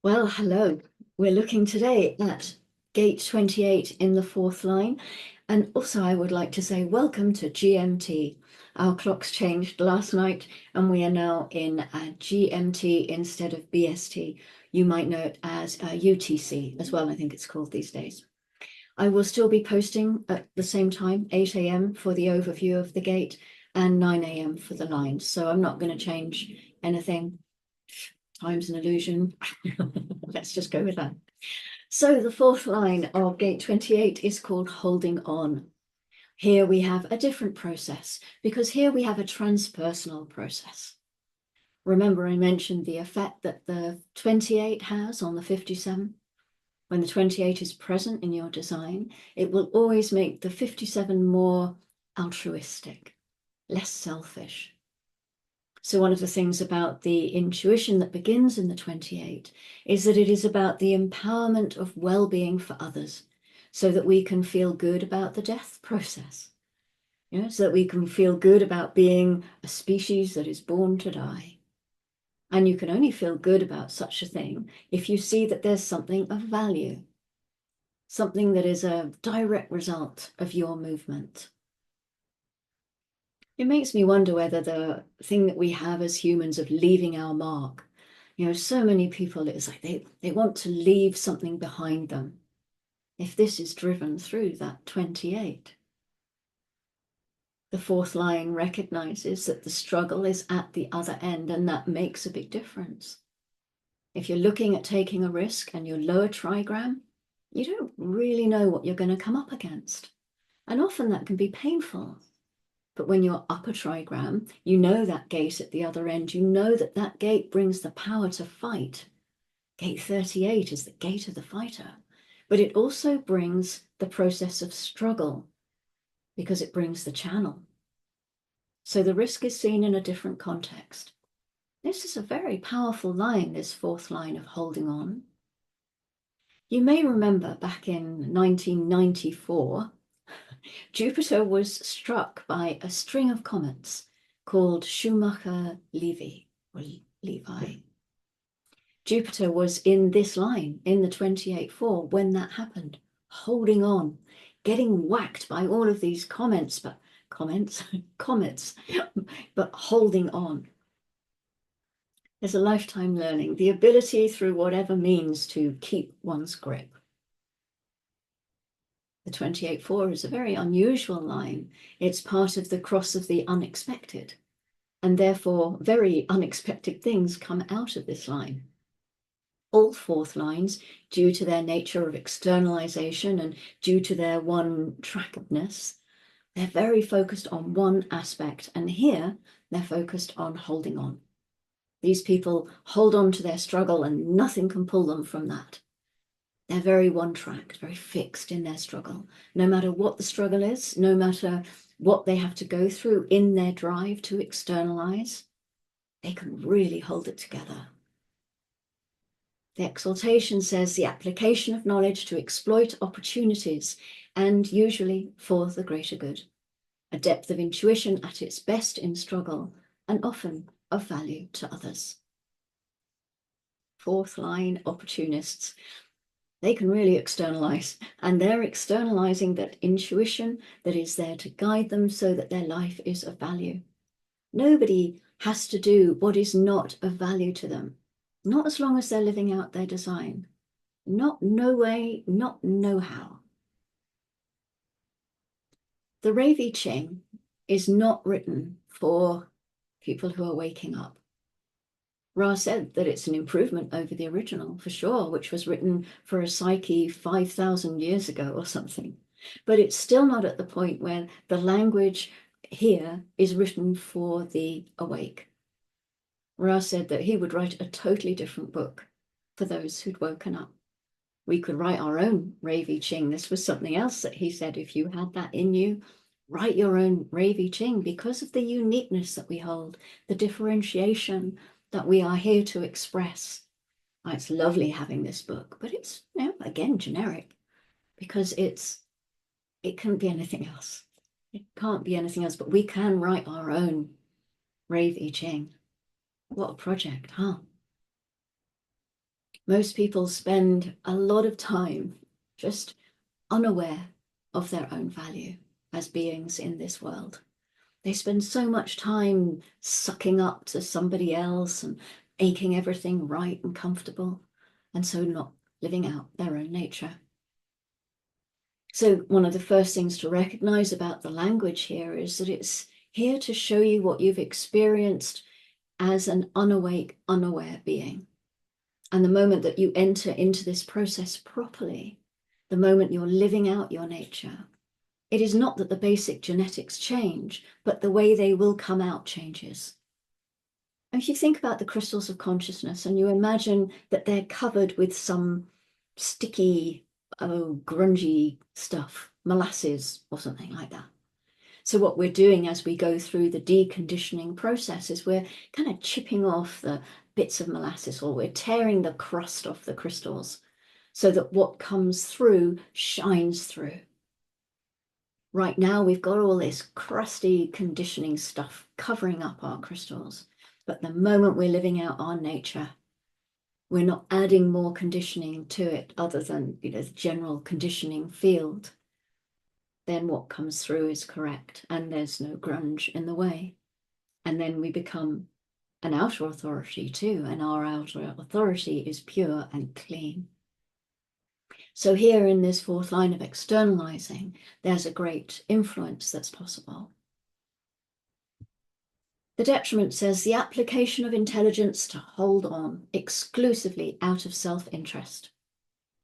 Well, hello. We're looking today at gate 28 in the fourth line. And also I would like to say welcome to GMT. Our clocks changed last night and we are now in GMT instead of BST. You might know it as UTC as well, I think it's called these days. I will still be posting at the same time, 8 a.m. for the overview of the gate and 9 a.m. for the lines. So I'm not going to change anything. Time's an illusion. Let's just go with that. So the fourth line of gate 28 is called holding on. Here we have a different process because here we have a transpersonal process. Remember, I mentioned the effect that the 28 has on the 57. When the 28 is present in your design, it will always make the 57 more altruistic, less selfish. So one of the things about the intuition that begins in the 28 is that it is about the empowerment of well-being for others so that we can feel good about the death process, so that we can feel good about being a species that is born to die. And you can only feel good about such a thing if you see that there's something of value, something that is a direct result of your movement. It makes me wonder whether the thing that we have as humans of leaving our mark, so many people, it's like they want to leave something behind them. If this is driven through that 28. The fourth line recognizes that the struggle is at the other end, and that makes a big difference. If you're looking at taking a risk and your lower trigram, you don't really know what you're going to come up against. And often that can be painful. But when you're upper trigram, you know that gate at the other end. You know that that gate brings the power to fight. Gate 38 is the gate of the fighter. But it also brings the process of struggle because it brings the channel. So the risk is seen in a different context. This is a very powerful line, this fourth line of holding on. You may remember back in 1994, Jupiter was struck by a string of comets called Schumacher-Levy, or Levi. Jupiter was in this line, in the 28-4, when that happened, holding on, getting whacked by all of these comets, but holding on. There's a lifetime learning, the ability through whatever means to keep one's grip. The 28-4 is a very unusual line. It's part of the cross of the unexpected, and therefore very unexpected things come out of this line. All fourth lines, due to their nature of externalization and due to their one-trackedness, they're very focused on one aspect, and here they're focused on holding on. These people hold on to their struggle and nothing can pull them from that. They're very one-tracked, very fixed in their struggle. No matter what the struggle is, no matter what they have to go through in their drive to externalize, they can really hold it together. The exaltation says the application of knowledge to exploit opportunities, and usually for the greater good. A depth of intuition at its best in struggle, and often of value to others. Fourth line opportunists. They can really externalize, and they're externalizing that intuition that is there to guide them so that their life is of value. Nobody has to do what is not of value to them, not as long as they're living out their design. Not no way, not no how. The Ravi Ching is not written for people who are waking up. Ra said that it's an improvement over the original, for sure, which was written for a psyche 5,000 years ago or something. But it's still not at the point where the language here is written for the awake. Ra said that he would write a totally different book for those who'd woken up. We could write our own Ravi Ching. This was something else that he said, if you had that in you, write your own Ravi Ching because of the uniqueness that we hold, the differentiation that we are here to express. Oh, it's lovely having this book, but it's, again, generic because it can't be anything else. It can't be anything else, but we can write our own Ravi Ching. What a project, huh? Most people spend a lot of time just unaware of their own value as beings in this world. They spend so much time sucking up to somebody else and making everything right and comfortable, and so not living out their own nature. So one of the first things to recognize about the language here is that it's here to show you what you've experienced as an unawake, unaware being. And the moment that you enter into this process properly, the moment you're living out your nature, it is not that the basic genetics change, but the way they will come out changes. And if you think about the crystals of consciousness and you imagine that they're covered with some sticky, grungy stuff, molasses or something like that. So what we're doing as we go through the deconditioning process is we're kind of chipping off the bits of molasses, or we're tearing the crust off the crystals so that what comes through shines through. Right now, we've got all this crusty conditioning stuff covering up our crystals. But the moment we're living out our nature, we're not adding more conditioning to it other than, the general conditioning field. Then what comes through is correct, and there's no grunge in the way. And then we become an outer authority too, and our outer authority is pure and clean. So here in this fourth line of externalizing, there's a great influence that's possible. The detriment says the application of intelligence to hold on exclusively out of self-interest,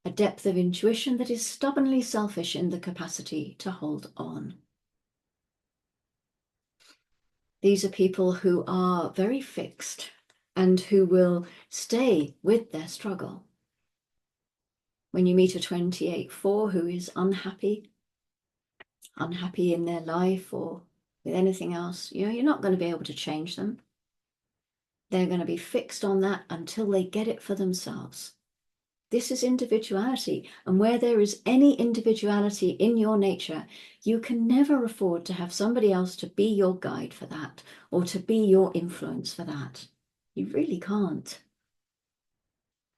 a depth of intuition that is stubbornly selfish in the capacity to hold on. These are people who are very fixed and who will stay with their struggle. When you meet a 28-4 who is unhappy in their life or with anything else, you're not going to be able to change them. They're going to be fixed on that until they get it for themselves. This is individuality, and where there is any individuality in your nature, you can never afford to have somebody else to be your guide for that or to be your influence for that. You really can't.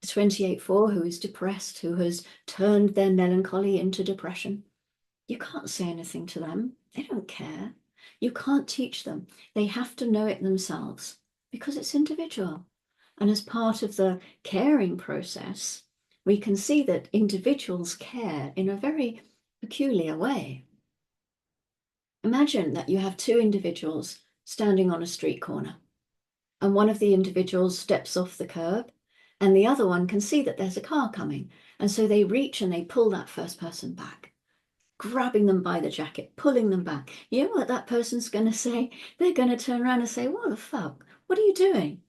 The 28-4 who is depressed, who has turned their melancholy into depression, you can't say anything to them. They don't care. You can't teach them. They have to know it themselves because it's individual. And as part of the caring process, we can see that individuals care in a very peculiar way. Imagine that you have two individuals standing on a street corner, and one of the individuals steps off the curb, and the other one can see that there's a car coming. And so they reach and they pull that first person back, grabbing them by the jacket, pulling them back. You know what that person's going to say? They're going to turn around and say, "What the fuck? What are you doing?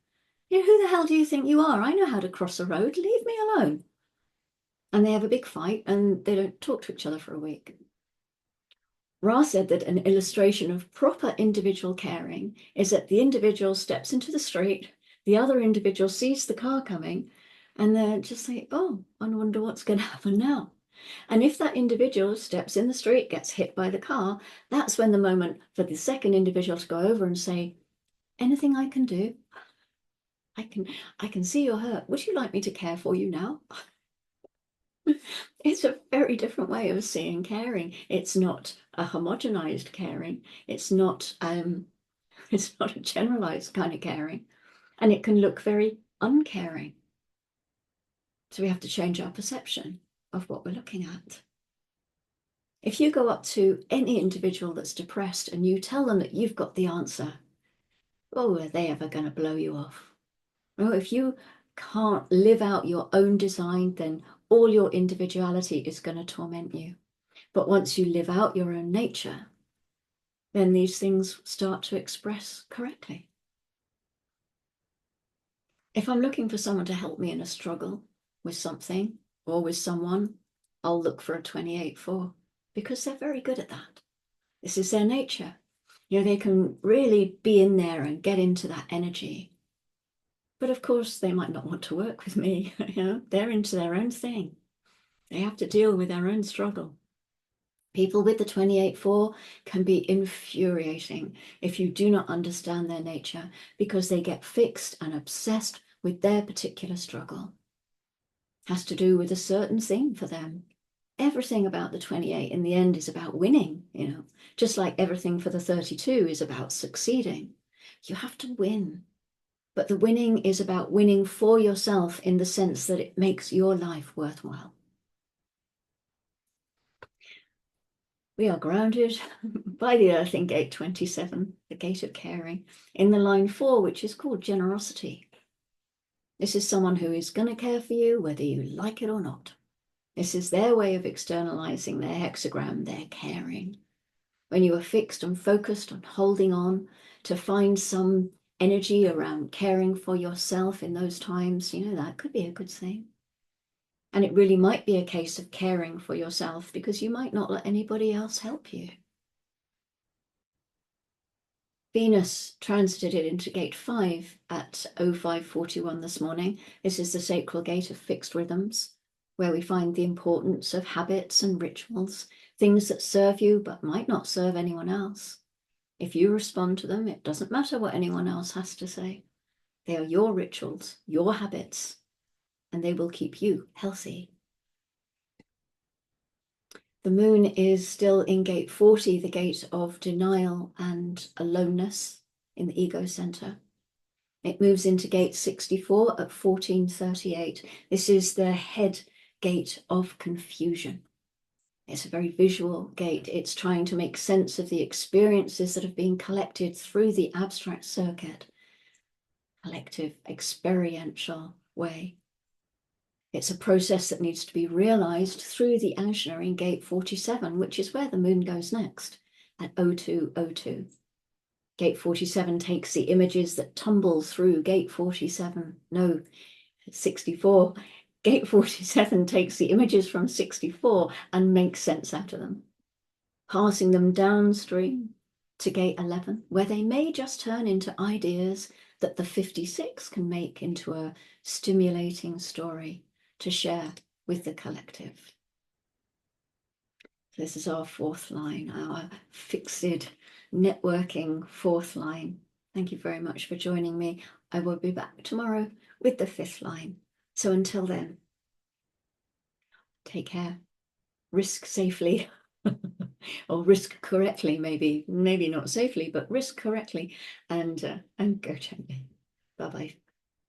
Who the hell do you think you are? I know how to cross a road. Leave me alone." And they have a big fight and they don't talk to each other for a week. Ra said that an illustration of proper individual caring is that the individual steps into the street, the other individual sees the car coming, and they're just like, "Oh, I wonder what's going to happen now." And if that individual steps in the street, gets hit by the car, that's when the moment for the second individual to go over and say, "Anything I can do? I can see you're hurt. Would you like me to care for you now?" It's a very different way of seeing caring. It's not a homogenized caring. It's not a generalized kind of caring. And it can look very uncaring. So we have to change our perception of what we're looking at. If you go up to any individual that's depressed and you tell them that you've got the answer, oh, are they ever going to blow you off? Well, if you can't live out your own design, then all your individuality is going to torment you. But once you live out your own nature, then these things start to express correctly. If I'm looking for someone to help me in a struggle with something or with someone, I'll look for a 28-4 because they're very good at that. This is their nature. They can really be in there and get into that energy. But of course, they might not want to work with me. They're into their own thing. They have to deal with their own struggle. People with the 28-4 can be infuriating if you do not understand their nature because they get fixed and obsessed with their particular struggle. has to do with a certain thing for them. Everything about the 28 in the end is about winning, just like everything for the 32 is about succeeding. You have to win. But the winning is about winning for yourself in the sense that it makes your life worthwhile. We are grounded by the earth in gate 27, the gate of caring, in the line 4, which is called generosity. This is someone who is going to care for you, whether you like it or not. This is their way of externalizing their hexagram, their caring. When you are fixed and focused on holding on to find some energy around caring for yourself in those times, that could be a good thing. And it really might be a case of caring for yourself because you might not let anybody else help you. Venus transited into gate 5 at 0541 this morning. This is the sacral gate of fixed rhythms, where we find the importance of habits and rituals, things that serve you but might not serve anyone else. If you respond to them, it doesn't matter what anyone else has to say. They are your rituals, your habits, and they will keep you healthy. The moon is still in gate 40, the gate of denial and aloneness in the ego center. It moves into gate 64 at 1438. This is the head gate of confusion. It's a very visual gate. It's trying to make sense of the experiences that have been collected through the abstract circuit, collective experiential way. It's a process that needs to be realized through the Ajna in gate 47, which is where the moon goes next at 0202. Gate 47 takes the images that tumble through gate 64. Gate 47 takes the images from 64 and makes sense out of them, passing them downstream to gate 11, where they may just turn into ideas that the 56 can make into a stimulating story to share with the collective. This is our 4th line, our fixed networking 4th line. Thank you very much for joining me. I will be back tomorrow with the 5th line. So until then, take care, risk safely, or risk correctly, maybe not safely, but risk correctly, and go gently. Bye-bye.